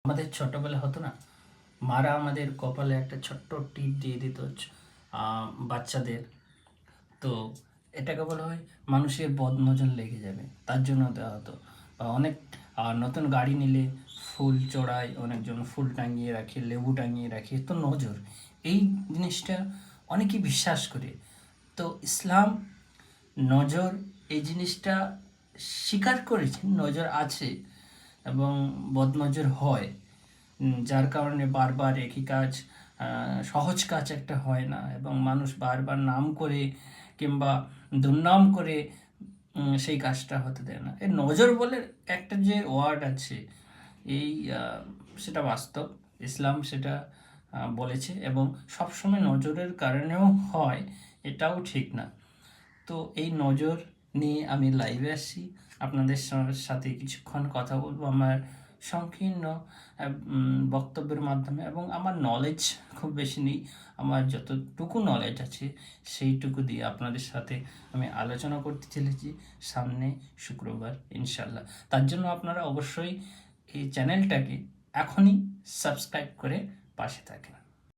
আমাদের ছোটবেলা হতো না, মারা আমাদের কপালে একটা ছোট্ট টিপ দিয়ে দিত বাচ্চাদের। তো এটাকে বলা হয় মানুষের বদনজর লেগে যাবে, তার জন্য দেওয়া হতো। বা অনেক নতুন গাড়ি নিলে ফুল চড়ায়, অনেকজন ফুল টাঙিয়ে রাখে, লেবু টাঙিয়ে রাখে, তো নজর এই জিনিসটা অনেকেই বিশ্বাস করে। তো ইসলাম নজর এই জিনিসটা স্বীকার করেছেন, নজর আছে এবং বদনজর হয়। যার কারণে বারবার একই কাজ, সহজ কাজ একটা হয় না, এবং মানুষ বারবার নাম করে কিংবা দুর্নাম করে সেই কাজটা হতে দেয় না। এই নজর বলে একটা যে ওয়ার্ড আছে, এই সেটা বাস্তব, ইসলাম সেটা বলেছে, এবং সবসময় নজরের কারণেও হয় এটাও ঠিক না। তো এই নজর নিয়ে আমি লাইভে আসছি, আপনাদের সাথে কিছুক্ষণ কথা বলবো আমার সংকীর্ণ বক্তব্যের মাধ্যমে। এবং আমার নলেজ খুব বেশি নেই, আমার যতটুকু নলেজ আছে সেইটুকু দিয়ে আপনাদের সাথে আমি আলোচনা করতে চলেছি সামনে শুক্রবার ইনশাল্লাহ। তার জন্য আপনারা অবশ্যই এই চ্যানেলটাকে এখনই সাবস্ক্রাইব করে পাশে থাকেন।